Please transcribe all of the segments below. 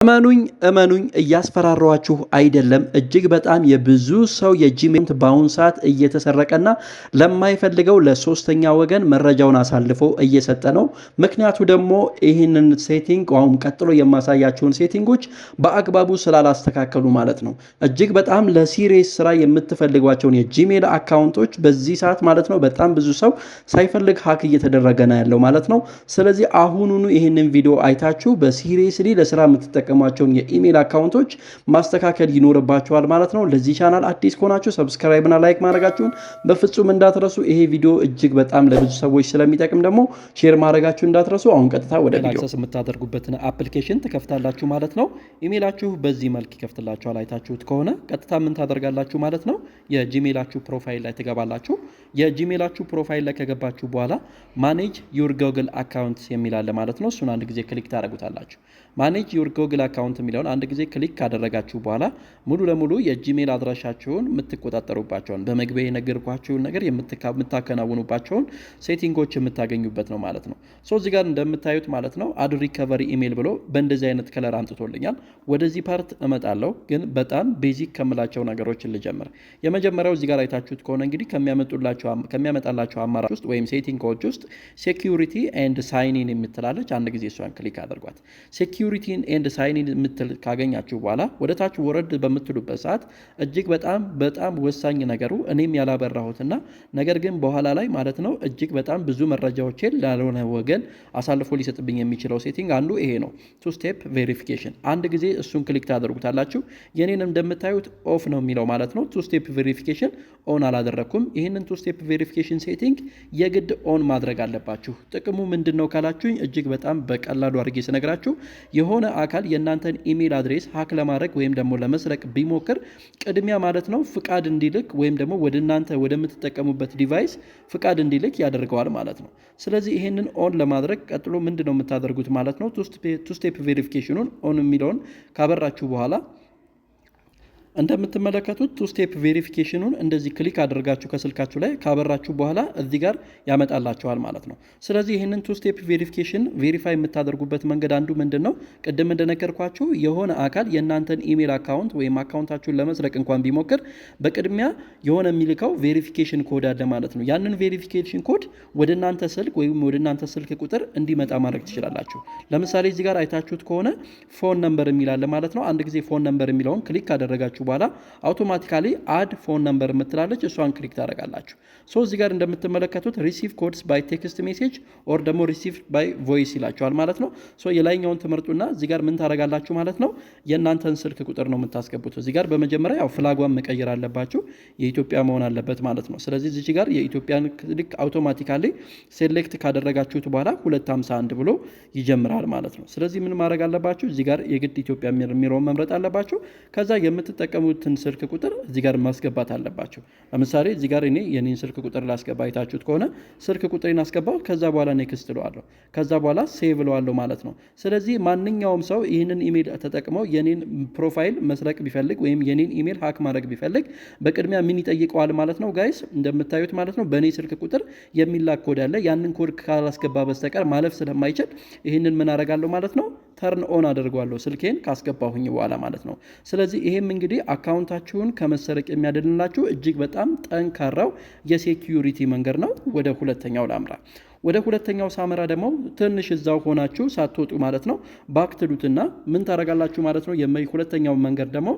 እመኑኝ እያስፈራሯችሁ አይደለም። እጅግ በጣም የብዙ ሰው የጂሜል በአሁን ሰዓት እየተሰረቀና ለማይፈልገው ለሶስተኛ ወገን መረጃውን አሳልፎ እየሰጠ ነው። ምክንያቱ ደግሞ ይህንን ሴቲንግ አሁን ቀጥሎ የማሳያቸውን ሴቲንጎች በአግባቡ ስላላስተካከሉ ማለት ነው። እጅግ በጣም ለሲሪየስ ስራ የምትፈልጓቸውን የጂሜል አካውንቶች በዚህ ሰዓት ማለት ነው በጣም ብዙ ሰው ሳይፈልግ ሀክ እየተደረገ ነው ያለው ማለት ነው። ስለዚህ አሁኑኑ ይህንን ቪዲዮ አይታችሁ በሲሪየስሊ ለስራ የምትጠቀሙ የኢሜል አካውንቶች ማስተካከል ይኖርባችኋል ማለት ነው። ለዚህ ቻናል አዲስ ከሆናችሁ ሰብስክራይብ እና ላይክ ማድረጋችሁን በፍጹም እንዳትረሱ። ይሄ ቪዲዮ እጅግ በጣም ለብዙ ሰዎች ስለሚጠቅም ደግሞ ሼር ማድረጋችሁን እንዳትረሱ። አሁን ቀጥታ ወደ ቪዲዮ አክሰስ የምታደርጉበትን አፕሊኬሽን ትከፍታላችሁ ማለት ነው። ኢሜላችሁ በዚህ መልክ ይከፍትላችኋል። አይታችሁት ከሆነ ቀጥታ ምን ታደርጋላችሁ ማለት ነው። የጂሜላችሁ ፕሮፋይል ላይ ትገባላችሁ። የጂሜላችሁ ፕሮፋይል ላይ ከገባችሁ በኋላ ማኔጅ ዩር ጎግል አካውንት የሚል አለ ማለት ነው። እሱን አንድ ጊዜ ክሊክ ታደርጉታላችሁ። ማኔጅ ዩር ጎግል አካውንት የሚለውን አንድ ጊዜ ክሊክ ካደረጋችሁ በኋላ ሙሉ ለሙሉ የጂሜል አድራሻችሁን የምትቆጣጠሩባቸውን በመግቢያ የነገርኳችሁን ነገር የምታከናውኑባቸውን ሴቲንጎች የምታገኙበት ነው ማለት ነው። እዚህ ጋር እንደምታዩት ማለት ነው አድ ሪከቨሪ ኢሜል ብሎ በእንደዚህ አይነት ከለር አምጥቶልኛል። ወደዚህ ፓርት እመጣለሁ፣ ግን በጣም ቤዚክ ከምላቸው ነገሮችን ልጀምር። የመጀመሪያው እዚህ ጋር አይታችሁት ከሆነ እንግዲህ ከሚያመጣላቸው አማራጭ ውስጥ ወይም ሴቲንጎች ውስጥ ሴኪዩሪቲ ኤንድ ሳይኒን የምትላለች አንድ ጊዜ እሷን ክሊክ አድርጓት። ሴኪዩሪቲ ኤንድ ሳይኒን የምትል ካገኛችሁ በኋላ ወደ ታች ወረድ በምትሉበት ሰዓት እጅግ በጣም ወሳኝ ነገሩ እኔም ያላበራሁትና ነገር ግን በኋላ ላይ ማለት ነው እጅግ በጣም ብዙ መረጃዎችን ላልሆነ ወገን አሳልፎ ሊሰጥብኝ የሚችለው ሴቲንግ አንዱ ይሄ ነው። ቱ ስቴፕ ቬሪፊኬሽን አንድ ጊዜ እሱን ክሊክ ታደርጉታላችሁ። የኔን እንደምታዩት ኦፍ ነው የሚለው ማለት ነው። ቱ ስቴፕ ቬሪፊኬሽን ኦን አላደረኩም። ይህንን ቱ ስቴፕ ቬሪፊኬሽን ሴቲንግ የግድ ኦን ማድረግ አለባችሁ። ጥቅሙ ምንድን ነው ካላችሁኝ እጅግ በጣም በቀላሉ አድርጌ ስነግራችሁ የሆነ አካል የእናንተን ኢሜል አድሬስ ሀክ ለማድረግ ወይም ደግሞ ለመስረቅ ቢሞክር ቅድሚያ ማለት ነው ፍቃድ እንዲልክ ወይም ደግሞ ወደ እናንተ ወደምትጠቀሙበት ዲቫይስ ፍቃድ እንዲልክ ያደርገዋል ማለት ነው። ስለዚህ ይሄንን ኦን ለማድረግ ቀጥሎ ምንድነው የምታደርጉት ማለት ነው ቱ ስቴፕ ቬሪፊኬሽኑን ኦን የሚለውን ካበራችሁ በኋላ እንደምትመለከቱት ቱ ስቴፕ ቬሪፊኬሽኑን እንደዚህ ክሊክ አድርጋችሁ ከስልካችሁ ላይ ካበራችሁ በኋላ እዚህ ጋር ያመጣላችኋል ማለት ነው። ስለዚህ ይህንን ቱ ስቴፕ ቬሪፊኬሽን ቬሪፋይ የምታደርጉበት መንገድ አንዱ ምንድን ነው? ቅድም እንደነገርኳችሁ የሆነ አካል የእናንተን ኢሜል አካውንት ወይም አካውንታችሁን ለመስረቅ እንኳን ቢሞክር በቅድሚያ የሆነ የሚልከው ቬሪፊኬሽን ኮድ አለ ማለት ነው። ያንን ቬሪፊኬሽን ኮድ ወደ እናንተ ስልክ ወይም ወደ እናንተ ስልክ ቁጥር እንዲመጣ ማድረግ ትችላላችሁ። ለምሳሌ እዚህ ጋር አይታችሁት ከሆነ ፎን ነምበር የሚል አለ ማለት ነው። አንድ ጊዜ ፎን ነምበር የሚለውን ክሊክ ካደረጋችሁ በኋላ አውቶማቲካሊ አድ ፎን ነምበር የምትላለች እሷን ክሊክ ታደርጋላችሁ። እዚህ ጋር እንደምትመለከቱት ሪሲቭ ኮድስ ባይ ቴክስት ሜሴጅ ኦር ደግሞ ሪሲቭ ባይ ቮይስ ይላችኋል ማለት ነው። የላይኛውን ትመርጡና እዚህ ጋር ምን ታደርጋላችሁ ማለት ነው የእናንተን ስልክ ቁጥር ነው የምታስገቡት። እዚህ ጋር በመጀመሪያ ያው ፍላጓን መቀየር አለባችሁ፣ የኢትዮጵያ መሆን አለበት ማለት ነው። ስለዚህ እዚህ ጋር የኢትዮጵያን ክሊክ አውቶማቲካሊ ሴሌክት ካደረጋችሁት በኋላ 251 ብሎ ይጀምራል ማለት ነው። ስለዚህ ምን ማድረግ አለባችሁ እዚህ ጋር የግድ ኢትዮጵያ የሚለውን መምረጥ አለባችሁ። ከዛ የምትጠቀሙትን ስልክ ቁጥር እዚህ ጋር ማስገባት አለባችሁ። ለምሳሌ እዚህ ጋር እኔ የኔን ስልክ ቁጥር ላስገባ አይታችሁት ከሆነ ስልክ ቁጥሬን አስገባው። ከዛ በኋላ ኔክስት እለዋለሁ። ከዛ በኋላ ሴቭ እለዋለሁ ማለት ነው። ስለዚህ ማንኛውም ሰው ይህንን ኢሜል ተጠቅመው የኔን ፕሮፋይል መስረቅ ቢፈልግ ወይም የኔን ኢሜል ሀክ ማድረግ ቢፈልግ በቅድሚያ ምን ይጠይቀዋል ማለት ነው ጋይስ እንደምታዩት ማለት ነው በእኔ ስልክ ቁጥር የሚላክ ኮድ አለ። ያንን ኮድ ካላስገባ በስተቀር ማለፍ ስለማይችል ይህንን ምን አደርጋለሁ ማለት ነው ተርን ኦን አደርገዋለሁ ስልኬን ካስገባሁኝ በኋላ ማለት ነው። ስለዚህ ይሄም እንግዲህ አካውንታችሁን ከመሰረቅ የሚያድንላችሁ እጅግ በጣም ጠንካራው የሴኪዩሪቲ መንገድ ነው። ወደ ሁለተኛው ላምራ። ወደ ሁለተኛው ሳመራ ደግሞ ትንሽ እዛው ሆናችሁ ሳትወጡ ማለት ነው ባክ ትሉትና ምን ታደርጋላችሁ ማለት ነው ሁለተኛው መንገድ ደግሞ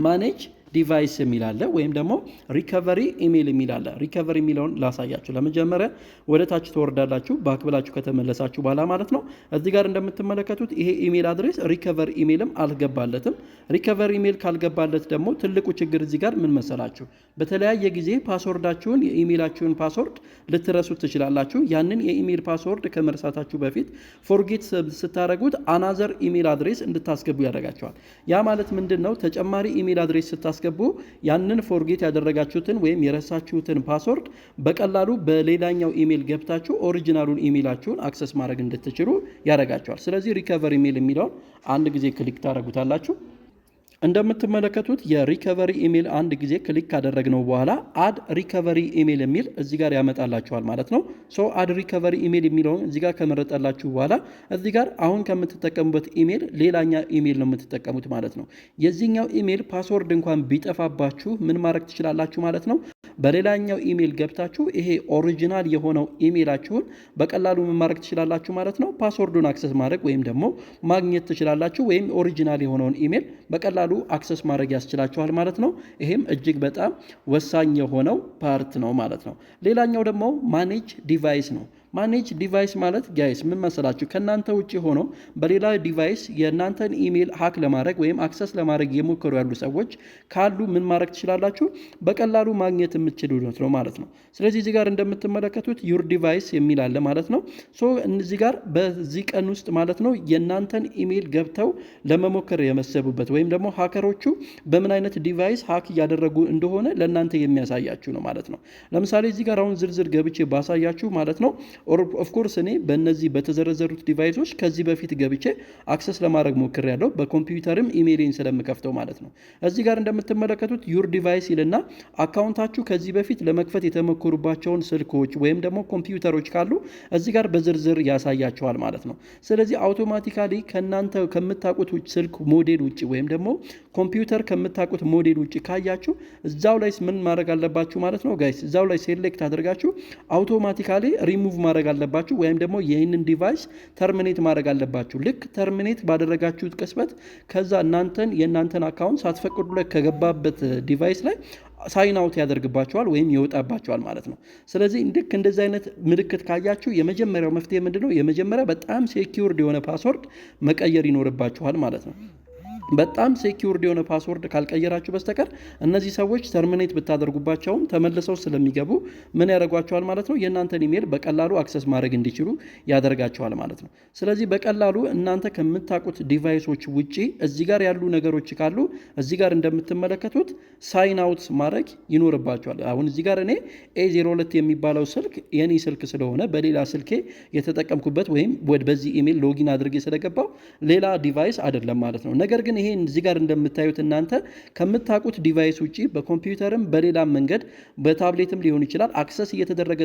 ማኔጅ ዲቫይስ የሚላለ ወይም ደግሞ ሪከቨሪ ኢሜል የሚላለ። ሪከቨሪ የሚለውን ላሳያችሁ። ለመጀመሪያ ወደ ታች ትወርዳላችሁ። ባክ ብላችሁ ከተመለሳችሁ በኋላ ማለት ነው እዚህ ጋር እንደምትመለከቱት ይሄ ኢሜል አድሬስ ሪከቨሪ ኢሜልም አልገባለትም። ሪከቨሪ ኢሜል ካልገባለት ደግሞ ትልቁ ችግር እዚህ ጋር ምን መሰላችሁ? በተለያየ ጊዜ ፓስወርዳችሁን የኢሜላችሁን ፓስወርድ ልትረሱት ትችላላችሁ። ያንን የኢሜል ፓስወርድ ከመርሳታችሁ በፊት ፎርጌት ስታደርጉት አናዘር ኢሜል አድሬስ እንድታስገቡ ያደርጋቸዋል። ያ ማለት ምንድን ነው? ተጨማሪ ኢሜል አድሬስ ስታስገቡ ያንን ፎርጌት ያደረጋችሁትን ወይም የረሳችሁትን ፓስወርድ በቀላሉ በሌላኛው ኢሜል ገብታችሁ ኦሪጂናሉን ኢሜላችሁን አክሰስ ማድረግ እንድትችሉ ያደርጋቸዋል። ስለዚህ ሪከቨሪ ኢሜል የሚለውን አንድ ጊዜ ክሊክ ታደርጉታላችሁ። እንደምትመለከቱት የሪከቨሪ ኢሜል አንድ ጊዜ ክሊክ ካደረግነው በኋላ አድ ሪከቨሪ ኢሜል የሚል እዚህ ጋር ያመጣላችኋል ማለት ነው። ሶ አድ ሪከቨሪ ኢሜል የሚለውን እዚህ ጋር ከመረጠላችሁ በኋላ እዚህ ጋር አሁን ከምትጠቀሙበት ኢሜል ሌላኛ ኢሜል ነው የምትጠቀሙት ማለት ነው። የዚህኛው ኢሜል ፓስወርድ እንኳን ቢጠፋባችሁ ምን ማድረግ ትችላላችሁ ማለት ነው። በሌላኛው ኢሜል ገብታችሁ ይሄ ኦሪጂናል የሆነው ኢሜላችሁን በቀላሉ ምን ማድረግ ትችላላችሁ ማለት ነው። ፓስወርዱን አክሰስ ማድረግ ወይም ደግሞ ማግኘት ትችላላችሁ፣ ወይም ኦሪጂናል የሆነውን ኢሜል በቀላሉ አክሰስ ማድረግ ያስችላችኋል ማለት ነው። ይሄም እጅግ በጣም ወሳኝ የሆነው ፓርት ነው ማለት ነው። ሌላኛው ደግሞ ማኔጅ ዲቫይስ ነው። ማኔጅ ዲቫይስ ማለት ጋይስ ምን መሰላችሁ? ከእናንተ ውጭ ሆኖ በሌላ ዲቫይስ የእናንተን ኢሜል ሀክ ለማድረግ ወይም አክሰስ ለማድረግ የሞከሩ ያሉ ሰዎች ካሉ ምን ማድረግ ትችላላችሁ? በቀላሉ ማግኘት የምትችሉት ነው ማለት ነው። ስለዚህ እዚህ ጋር እንደምትመለከቱት ዩር ዲቫይስ የሚል አለ ማለት ነው። ሶ እዚህ ጋር በዚህ ቀን ውስጥ ማለት ነው የእናንተን ኢሜል ገብተው ለመሞከር የመሰቡበት ወይም ደግሞ ሀከሮቹ በምን አይነት ዲቫይስ ሀክ እያደረጉ እንደሆነ ለእናንተ የሚያሳያችሁ ነው ማለት ነው። ለምሳሌ እዚህ ጋር አሁን ዝርዝር ገብቼ ባሳያችሁ ማለት ነው ኦፍኮርስ እኔ በእነዚህ በተዘረዘሩት ዲቫይሶች ከዚህ በፊት ገብቼ አክሰስ ለማድረግ ሞክሬያለሁ፣ በኮምፒውተርም ኢሜይሌን ስለምከፍተው ማለት ነው። እዚህ ጋር እንደምትመለከቱት ዩር ዲቫይስ ይልና አካውንታችሁ ከዚህ በፊት ለመክፈት የተሞከሩባቸውን ስልኮች ወይም ደግሞ ኮምፒውተሮች ካሉ እዚህ ጋር በዝርዝር ያሳያቸዋል ማለት ነው። ስለዚህ አውቶማቲካሊ ከእናንተ ከምታውቁት ስልክ ሞዴል ውጭ ወይም ደግሞ ኮምፒውተር ከምታውቁት ሞዴል ውጭ ካያችሁ እዛው ላይ ምን ማድረግ አለባችሁ ማለት ነው ጋይስ፣ እዛው ላይ ሴሌክት አድርጋችሁ አውቶማቲካሊ ሪሙቭ ማድረግ አለባችሁ ወይም ደግሞ ይህንን ዲቫይስ ተርሚኔት ማድረግ አለባችሁ። ልክ ተርሚኔት ባደረጋችሁት ቅጽበት ከዛ የእናንተን አካውንት ሳትፈቅዱ ላይ ከገባበት ዲቫይስ ላይ ሳይን አውት ያደርግባቸዋል ወይም ይወጣባቸዋል ማለት ነው። ስለዚህ ልክ እንደዚህ አይነት ምልክት ካያችሁ የመጀመሪያው መፍትሄ ምንድነው? የመጀመሪያ በጣም ሴኪውርድ የሆነ ፓስወርድ መቀየር ይኖርባችኋል ማለት ነው። በጣም ሴኪውርድ የሆነ ፓስወርድ ካልቀየራችሁ በስተቀር እነዚህ ሰዎች ተርሚኔት ብታደርጉባቸውም ተመልሰው ስለሚገቡ ምን ያደርጓቸዋል ማለት ነው። የእናንተን ኢሜል በቀላሉ አክሰስ ማድረግ እንዲችሉ ያደርጋቸዋል ማለት ነው። ስለዚህ በቀላሉ እናንተ ከምታውቁት ዲቫይሶች ውጪ እዚህ ጋር ያሉ ነገሮች ካሉ እዚህ ጋር እንደምትመለከቱት ሳይን አውት ማድረግ ይኖርባቸዋል። አሁን እዚህ ጋር እኔ A02 የሚባለው ስልክ የኔ ስልክ ስለሆነ በሌላ ስልኬ የተጠቀምኩበት ወይም በዚህ ኢሜል ሎጊን አድርጌ ስለገባው ሌላ ዲቫይስ አይደለም ማለት ነው። ነገር ግን ይሄ እዚህ ጋር እንደምታዩት እናንተ ከምታውቁት ዲቫይስ ውጪ በኮምፒውተርም በሌላም መንገድ በታብሌትም ሊሆን ይችላል አክሰስ እየተደረገ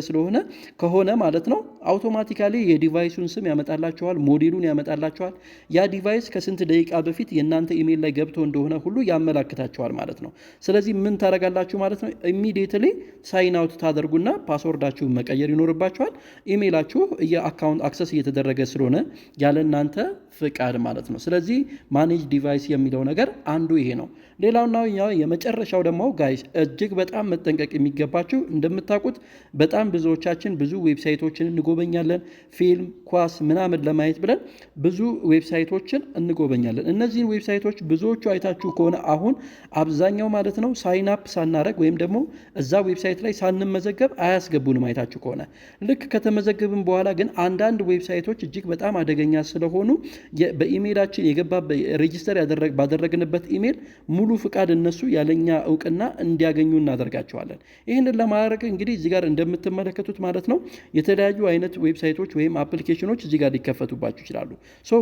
ከሆነ ማለት ነው አውቶማቲካሊ የዲቫይሱን ስም ያመጣላችኋል፣ ሞዴሉን ያመጣላችኋል። ያ ዲቫይስ ከስንት ደቂቃ በፊት የእናንተ ኢሜል ላይ ገብቶ እንደሆነ ሁሉ ያመላክታችኋል ማለት ነው። ስለዚህ ምን ታደርጋላችሁ ማለት ነው? ኢሚዲየትሊ ሳይን አውት ታደርጉና ፓስወርዳችሁን መቀየር ይኖርባችኋል። ኢሜላችሁ የአካውንት አክሰስ እየተደረገ ስለሆነ ያለ እናንተ ፍቃድ ማለት ነው። ስለዚህ ማኔጅ ዲቫይስ የሚለው ነገር አንዱ ይሄ ነው። ሌላውና የመጨረሻው ደግሞ ጋይስ እጅግ በጣም መጠንቀቅ የሚገባችሁ እንደምታውቁት በጣም ብዙዎቻችን ብዙ ዌብሳይቶችን እንጎበኛለን። ፊልም፣ ኳስ ምናምን ለማየት ብለን ብዙ ዌብሳይቶችን እንጎበኛለን። እነዚህን ዌብሳይቶች ብዙዎቹ አይታችሁ ከሆነ አሁን አብዛኛው ማለት ነው ሳይን አፕ ሳናረግ ወይም ደግሞ እዛ ዌብሳይት ላይ ሳንመዘገብ አያስገቡንም። አይታችሁ ከሆነ ልክ ከተመዘገብን በኋላ ግን አንዳንድ ዌብሳይቶች እጅግ በጣም አደገኛ ስለሆኑ በኢሜይላችን የገባ ሬጂስተር ባደረግንበት ኢሜይል ሙሉ ፍቃድ እነሱ ያለኛ እውቅና እንዲያገኙ እናደርጋቸዋለን። ይህንን ለማድረግ እንግዲህ እዚህ ጋር እንደምትመለከቱት ማለት ነው የተለያዩ አይነት ዌብሳይቶች ወይም አፕሊኬሽኖች እዚህ ጋር ሊከፈቱባችሁ ይችላሉ።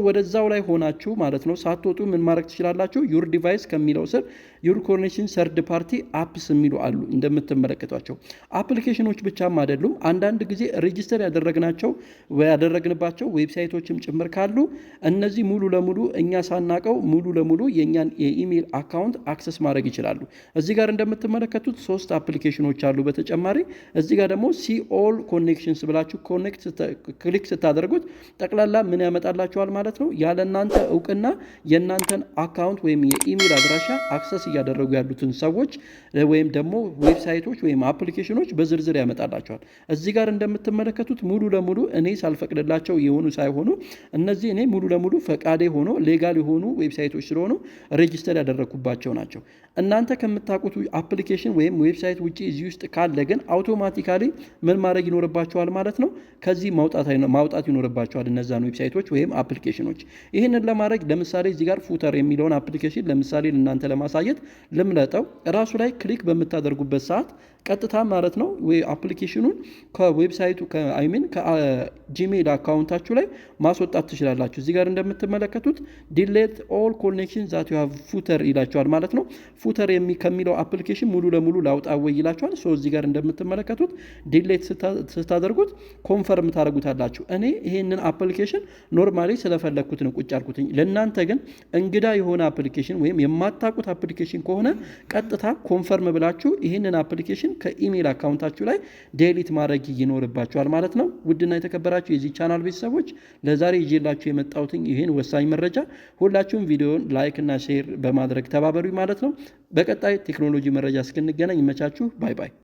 ወደዛው ላይ ሆናችሁ ማለት ነው ሳትወጡ ምን ማድረግ ትችላላችሁ? ዩር ዲቫይስ ከሚለው ስር ዩር ኮኔክሽን ሰርድ ፓርቲ አፕስ የሚሉ አሉ። እንደምትመለከቷቸው አፕሊኬሽኖች ብቻም አይደሉም። አንዳንድ ጊዜ ሬጂስተር ያደረግንባቸው ዌብሳይቶችም ጭምር ካሉ እነዚህ ሙሉ ለሙሉ እኛ ሳናቀው ሙሉ ለሙሉ የኛን የኢሜል አካውንት አክሰስ ማድረግ ይችላሉ። እዚህ ጋር እንደምትመለከቱት 3 አፕሊኬሽኖች አሉ። በተጨማሪ እዚህ ጋር ደግሞ ሲ ኦል ኮኔክሽንስ ብላችሁ ክሊክ ስታደርጉት ጠቅላላ ምን ያመጣላችኋል ማለት ነው? ያለ እናንተ እውቅና የእናንተን አካውንት ወይም የኢሜል አድራሻ አክሰስ እያደረጉ ያሉትን ሰዎች ወይም ደግሞ ዌብሳይቶች ወይም አፕሊኬሽኖች በዝርዝር ያመጣላቸዋል። እዚህ ጋር እንደምትመለከቱት ሙሉ ለሙሉ እኔ ሳልፈቅድላቸው የሆኑ ሳይሆኑ እነዚህ እኔ ሙሉ ለሙሉ ፈቃዴ ሆኖ ሌጋል የሆኑ ዌብሳይቶች ስለሆኑ ሬጂስተር ያደረግኩባቸው ናቸው። እናንተ ከምታውቁት አፕሊኬሽን ወይም ዌብሳይት ውጪ እዚህ ውስጥ ካለ ግን አውቶማቲካሊ ምን ማድረግ ይኖርባቸዋል ማለት ነው? ከዚህ ማውጣት ይኖርባቸዋል እነዛን ዌብሳይቶች ወይም አፕሊኬሽኖች። ይህንን ለማድረግ ለምሳሌ እዚህ ጋር ፉተር የሚለውን አፕሊኬሽን ለምሳሌ እናንተ ለማሳየት ልምለጠው። ራሱ ላይ ክሊክ በምታደርጉበት ሰዓት ቀጥታ ማለት ነው አፕሊኬሽኑን ከዌብሳይቱ ከጂሜል አካውንታችሁ ላይ ማስወጣት ትችላላችሁ። እዚህ ጋር እንደምትመለከቱት ዲሌት ኦል ኮኔክሽን ዛት ዩ ሃቭ ፉተር ይላቸዋል ማለት ነው። ፉተር ከሚለው አፕሊኬሽን ሙሉ ለሙሉ ላውጣ ወይ ይላቸዋል። እዚህ ጋር እንደምትመለከቱት ዲሌት ስታደርጉት ኮንፈርም ታደርጉታላችሁ። እኔ ይሄንን አፕሊኬሽን ኖርማሊ ስለፈለግኩት ነው ቁጭ አልኩትኝ። ለእናንተ ግን እንግዳ የሆነ አፕሊኬሽን ወይም የማታውቁት አፕሊኬሽን ከሆነ ቀጥታ ኮንፈርም ብላችሁ ይህንን አፕሊኬሽን ከኢሜል አካውንታችሁ ላይ ዴሊት ማድረግ ይኖርባችኋል ማለት ነው። ውድና የተከበራችሁ የዚህ ቻናል ቤተሰቦች ለዛሬ ይዤላችሁ የመጣሁትኝ ይህን ወሳኝ መረጃ ሁላችሁም ቪዲዮን ላይክ እና ሼር በማድረግ ተባበሩ ማለት ነው። በቀጣይ ቴክኖሎጂ መረጃ እስክንገናኝ ይመቻችሁ። ባይ ባይ።